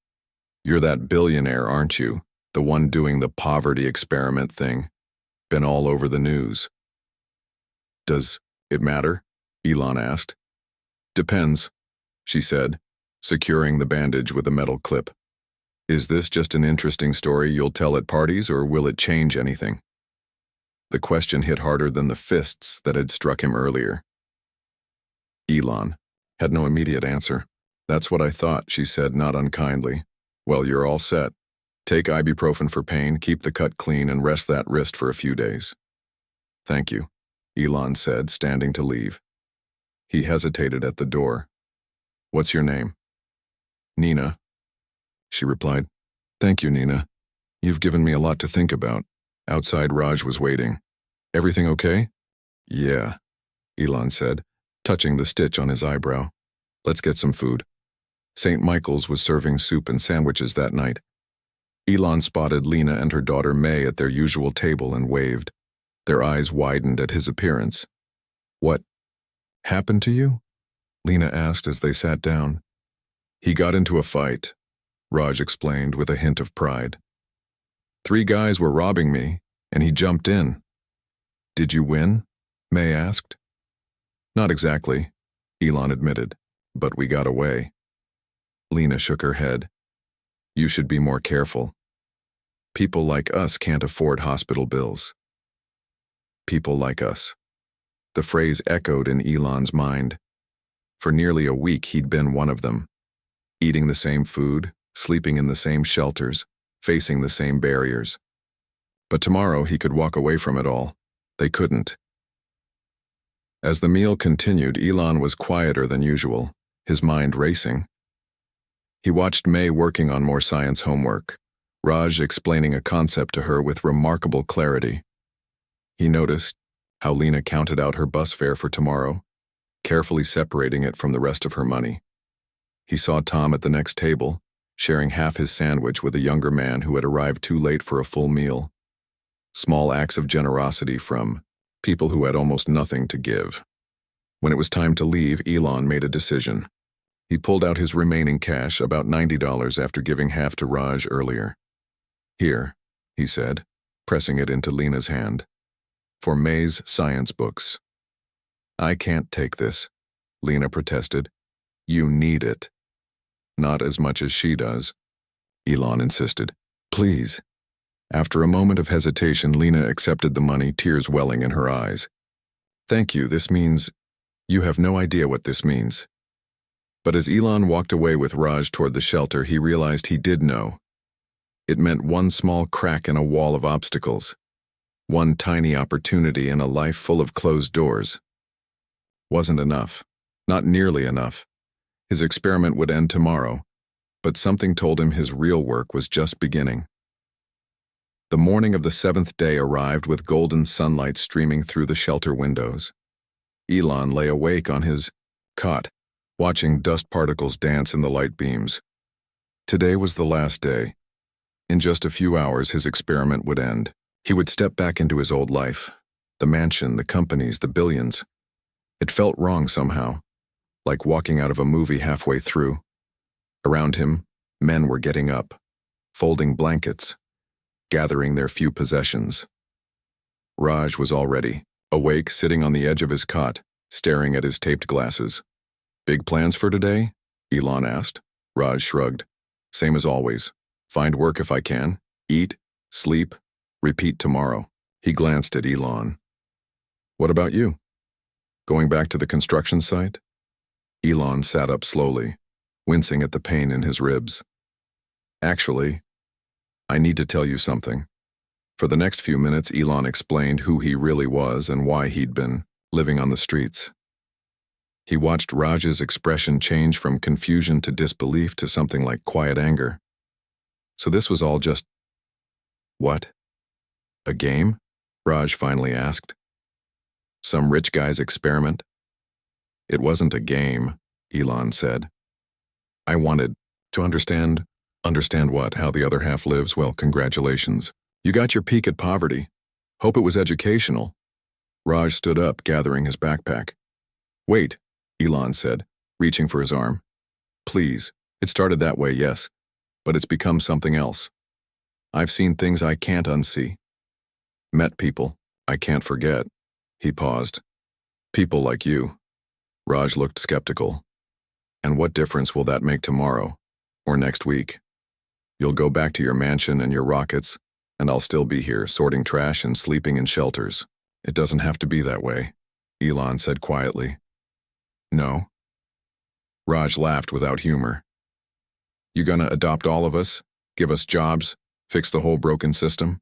You're that billionaire, aren't you? The one doing the poverty experiment thing. Been all over the news. Does it matter? Elon asked. Depends, she said, securing the bandage with a metal clip. Is this just an interesting story you'll tell at parties, or will it change anything? The question hit harder than the fists that had struck him earlier. Elon had no immediate answer. That's what I thought, she said, not unkindly. Well, you're all set. Take ibuprofen for pain, keep the cut clean, and rest that wrist for a few days. Thank you, Elon said, standing to leave. He hesitated at the door. What's your name? Nina, she replied. Thank you, Nina. You've given me a lot to think about. Outside, Raj was waiting. Everything okay? Yeah, Elon said, touching the stitch on his eyebrow. Let's get some food. St. Michael's was serving soup and sandwiches that night. Elon spotted Lena and her daughter May at their usual table and waved. Their eyes widened at his appearance. What happened to you? Lena asked as they sat down. He got into a fight, Raj explained with a hint of pride. 3 guys were robbing me, and he jumped in. Did you win? May asked. Not exactly, Elon admitted, but we got away. Lena shook her head. You should be more careful. People like us can't afford hospital bills. People like us. The phrase echoed in Elon's mind. For nearly a week he'd been one of them, eating the same food, sleeping in the same shelters, facing the same barriers. But tomorrow he could walk away from it all. They couldn't. As the meal continued, Elon was quieter than usual, his mind racing. He watched May working on more science homework, Raj explaining a concept to her with remarkable clarity. He noticed how Lena counted out her bus fare for tomorrow, carefully separating it from the rest of her money. He saw Tom at the next table, sharing half his sandwich with a younger man who had arrived too late for a full meal. Small acts of generosity from people who had almost nothing to give. When it was time to leave, Elon made a decision. He pulled out his remaining cash, about $90 after giving half to Raj earlier. Here, he said, pressing it into Lena's hand. For May's science books. I can't take this, Lena protested. You need it. Not as much as she does, Elon insisted. Please. After a moment of hesitation, Lena accepted the money, tears welling in her eyes. Thank you, this means... You have no idea what this means. But as Elon walked away with Raj toward the shelter, he realized he did know. It meant one small crack in a wall of obstacles. One tiny opportunity in a life full of closed doors. Wasn't enough. Not nearly enough. His experiment would end tomorrow, but something told him his real work was just beginning. The morning of the 7th day arrived with golden sunlight streaming through the shelter windows. Elon lay awake on his cot, watching dust particles dance in the light beams. Today was the last day. In just a few hours, his experiment would end. He would step back into his old life. The mansion, the companies, the billions. It felt wrong somehow, like walking out of a movie halfway through. Around him, men were getting up, folding blankets, gathering their few possessions. Raj was already awake, sitting on the edge of his cot, staring at his taped glasses. Big plans for today? Elon asked. Raj shrugged. Same as always. Find work if I can. Eat, sleep, repeat tomorrow. He glanced at Elon. What about you? Going back to the construction site? Elon sat up slowly, wincing at the pain in his ribs. Actually, I need to tell you something. For the next few minutes, Elon explained who he really was and why he'd been living on the streets. He watched Raj's expression change from confusion to disbelief to something like quiet anger. So this was all just... What? A game? Raj finally asked. Some rich guy's experiment? It wasn't a game, Elon said. I wanted to understand. Understand what? How the other half lives? Well, congratulations. You got your peek at poverty. Hope it was educational. Raj stood up, gathering his backpack. Wait, Elon said, reaching for his arm. Please, it started that way, yes, but it's become something else. I've seen things I can't unsee. Met people I can't forget. He paused. People like you. Raj looked skeptical. And what difference will that make tomorrow? Or next week? You'll go back to your mansion and your rockets, and I'll still be here, sorting trash and sleeping in shelters. It doesn't have to be that way, Elon said quietly. No. Raj laughed without humor. You gonna adopt all of us? Give us jobs? Fix the whole broken system?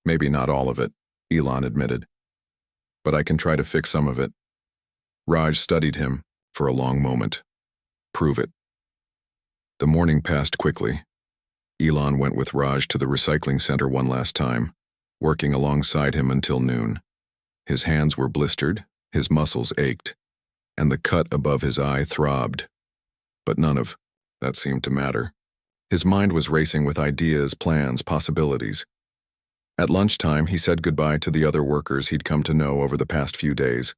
Maybe not all of it, Elon admitted. But I can try to fix some of it. Raj studied him for a long moment. Prove it. The morning passed quickly. Elon went with Raj to the recycling center one last time, working alongside him until noon. His hands were blistered, his muscles ached, and the cut above his eye throbbed. But none of that seemed to matter. His mind was racing with ideas, plans, possibilities. At lunchtime, he said goodbye to the other workers he'd come to know over the past few days.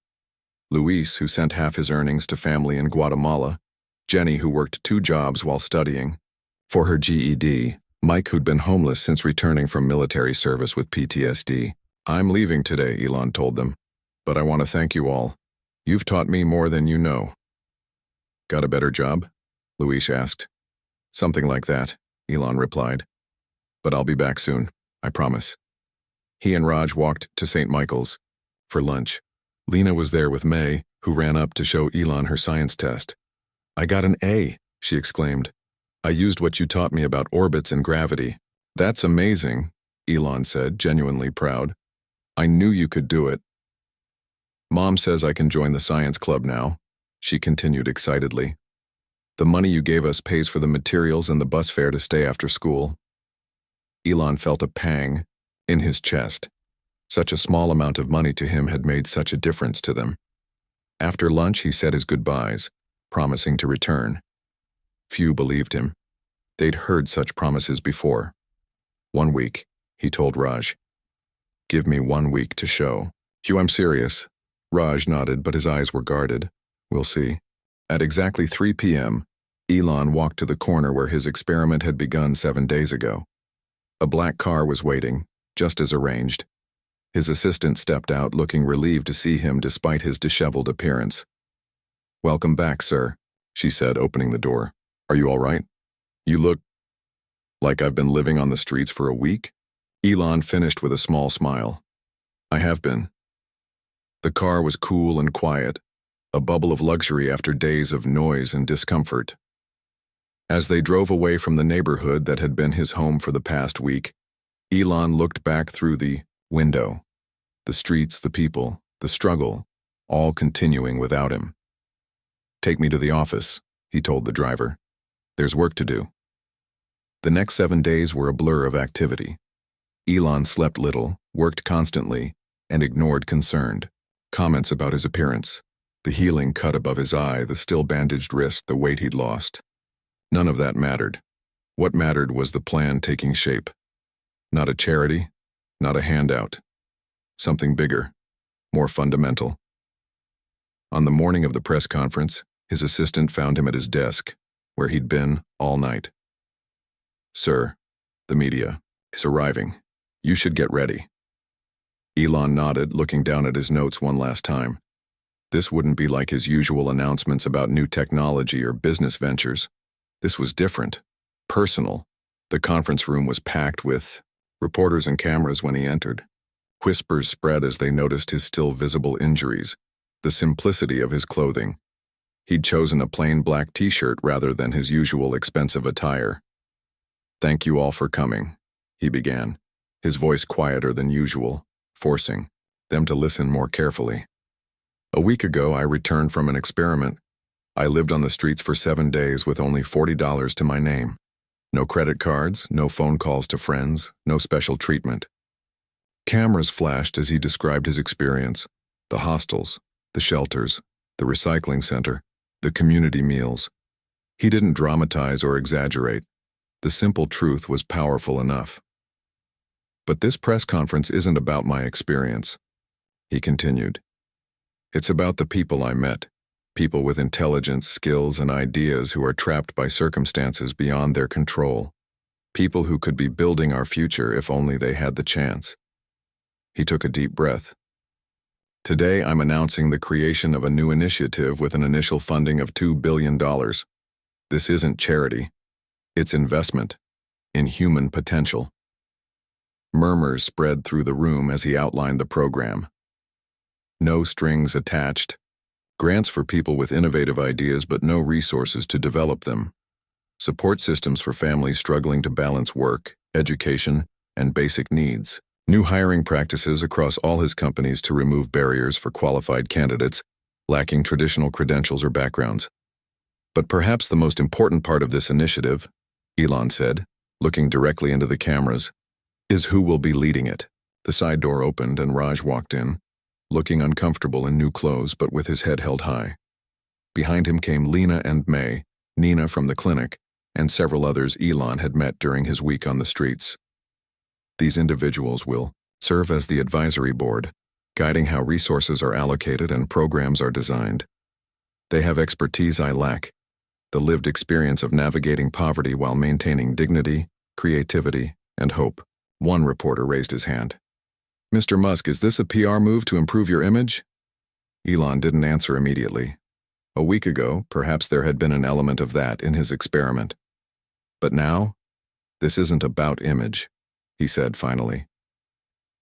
Luis, who sent half his earnings to family in Guatemala, Jenny, who worked 2 jobs while studying for her GED, Mike, who'd been homeless since returning from military service with PTSD. I'm leaving today, Elon told them, but I want to thank you all. You've taught me more than you know. Got a better job? Luis asked. Something like that, Elon replied. But I'll be back soon, I promise. He and Raj walked to St. Michael's for lunch. Lena was there with May, who ran up to show Elon her science test. I got an A, she exclaimed. I used what you taught me about orbits and gravity. That's amazing, Elon said, genuinely proud. I knew you could do it. Mom says I can join the science club now, she continued excitedly. The money you gave us pays for the materials and the bus fare to stay after school. Elon felt a pang in his chest. Such a small amount of money to him had made such a difference to them. After lunch, he said his goodbyes, promising to return. Few believed him. They'd heard such promises before. 1 week, he told Raj. Give me 1 week to show. Hugh, I'm serious. Raj nodded, but his eyes were guarded. We'll see. At exactly 3 p.m., Elon walked to the corner where his experiment had begun 7 days ago. A black car was waiting, just as arranged. His assistant stepped out, looking relieved to see him despite his disheveled appearance. Welcome back, sir, she said, opening the door. Are you all right? You look like I've been living on the streets for a week? Elon finished with a small smile. I have been. The car was cool and quiet, a bubble of luxury after days of noise and discomfort. As they drove away from the neighborhood that had been his home for the past week, Elon looked back through the window. The streets, the people, the struggle, all continuing without him. Take me to the office, he told the driver. There's work to do. The next 7 days were a blur of activity. Elon slept little, worked constantly, and ignored concerned comments about his appearance, the healing cut above his eye, the still bandaged wrist, the weight he'd lost. None of that mattered. What mattered was the plan taking shape. Not a charity, not a handout. Something bigger, more fundamental. On the morning of the press conference, his assistant found him at his desk, where he'd been all night. Sir, the media is arriving. You should get ready. Elon nodded, looking down at his notes one last time. This wouldn't be like his usual announcements about new technology or business ventures. This was different, personal. The conference room was packed with reporters and cameras when he entered. Whispers spread as they noticed his still visible injuries, the simplicity of his clothing. He'd chosen a plain black t-shirt rather than his usual expensive attire. Thank you all for coming, he began, his voice quieter than usual, forcing them to listen more carefully. A week ago, I returned from an experiment. I lived on the streets for 7 days with only $40 to my name. No credit cards, no phone calls to friends, no special treatment. Cameras flashed as he described his experience. The hostels, the shelters, the recycling center, the community meals. He didn't dramatize or exaggerate. The simple truth was powerful enough. But this press conference isn't about my experience, he continued. It's about the people I met, people with intelligence, skills, and ideas who are trapped by circumstances beyond their control. People who could be building our future if only they had the chance. He took a deep breath. Today, I'm announcing the creation of a new initiative with an initial funding of $2 billion. This isn't charity. It's investment in human potential. Murmurs spread through the room as he outlined the program. No strings attached. Grants for people with innovative ideas but no resources to develop them. Support systems for families struggling to balance work, education, and basic needs. New hiring practices across all his companies to remove barriers for qualified candidates lacking traditional credentials or backgrounds. But perhaps the most important part of this initiative, Elon said, looking directly into the cameras, is who will be leading it. The side door opened and Raj walked in, looking uncomfortable in new clothes but with his head held high. Behind him came Lena and May, Nina from the clinic, and several others Elon had met during his week on the streets. These individuals will serve as the advisory board, guiding how resources are allocated and programs are designed. They have expertise I lack, the lived experience of navigating poverty while maintaining dignity, creativity, and hope. One reporter raised his hand. Mr. Musk, is this a PR move to improve your image? Elon didn't answer immediately. A week ago, perhaps there had been an element of that in his experiment. But now, this isn't about image, he said finally.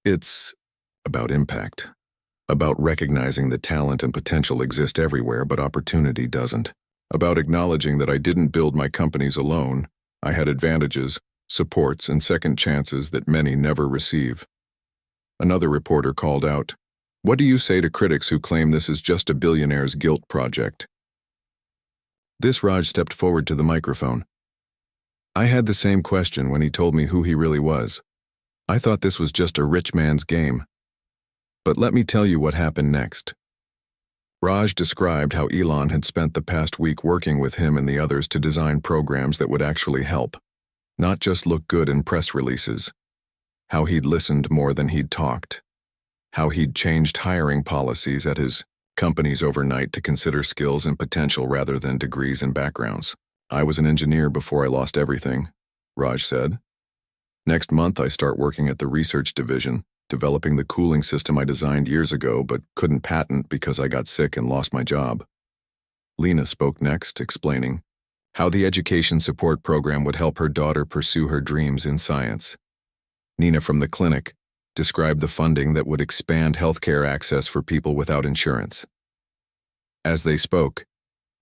It's about impact, about recognizing that talent and potential exist everywhere but opportunity doesn't, about acknowledging that I didn't build my companies alone. I had advantages, supports, and second chances that many never receive. Another reporter called out, "What do you say to critics who claim this is just a billionaire's guilt project?" This Raj stepped forward to the microphone. I had the same question when he told me who he really was. I thought this was just a rich man's game. But let me tell you what happened next. Raj described how Elon had spent the past week working with him and the others to design programs that would actually help, not just look good in press releases. How he'd listened more than he'd talked. How he'd changed hiring policies at his companies overnight to consider skills and potential rather than degrees and backgrounds. I was an engineer before I lost everything, Raj said. Next month I start working at the research division, developing the cooling system I designed years ago but couldn't patent because I got sick and lost my job. Lena spoke next, explaining how the education support program would help her daughter pursue her dreams in science. Nina from the clinic described the funding that would expand healthcare access for people without insurance. As they spoke,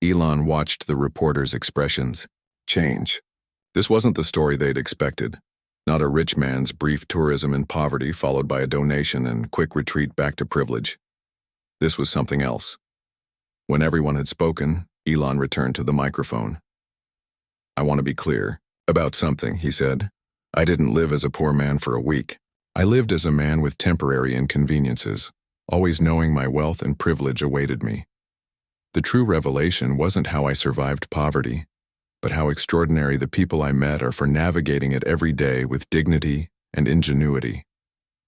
Elon watched the reporters' expressions change. This wasn't the story they'd expected. Not a rich man's brief tourism in poverty followed by a donation and quick retreat back to privilege. This was something else. When everyone had spoken, Elon returned to the microphone. I want to be clear about something, he said. I didn't live as a poor man for a week. I lived as a man with temporary inconveniences, always knowing my wealth and privilege awaited me. The true revelation wasn't how I survived poverty, but how extraordinary the people I met are for navigating it every day with dignity and ingenuity.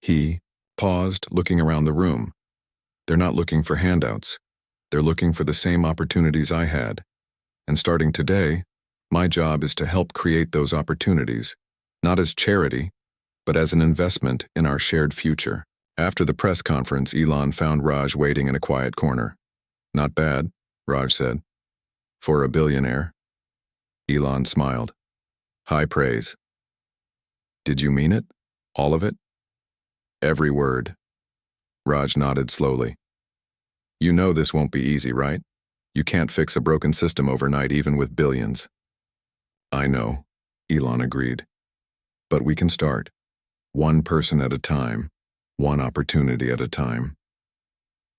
He paused, looking around the room. They're not looking for handouts. They're looking for the same opportunities I had. And starting today, my job is to help create those opportunities, not as charity, but as an investment in our shared future. After the press conference, Elon found Raj waiting in a quiet corner. Not bad, Raj said. For a billionaire. Elon smiled. High praise. Did you mean it? All of it? Every word. Raj nodded slowly. You know this won't be easy, right? You can't fix a broken system overnight even with billions. I know, Elon agreed. But we can start. One person at a time, one opportunity at a time.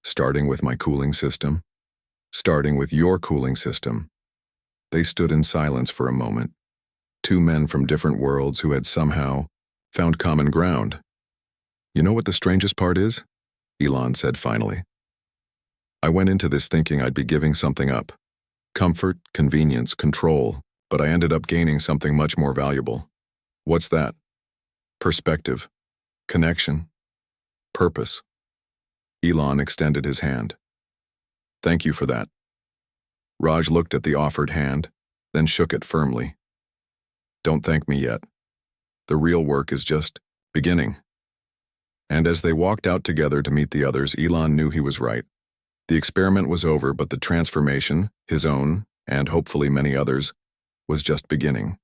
Starting with my cooling system. Starting with your cooling system. They stood in silence for a moment. Two men from different worlds who had somehow found common ground. You know what the strangest part is? Elon said finally. I went into this thinking I'd be giving something up. Comfort, convenience, control, but I ended up gaining something much more valuable. What's that? Perspective, connection, purpose. Elon extended his hand. Thank you for that. Raj looked at the offered hand, then shook it firmly. Don't thank me yet. The real work is just beginning. And as they walked out together to meet the others, Elon knew he was right. The experiment was over, but the transformation, his own, and hopefully many others, was just beginning.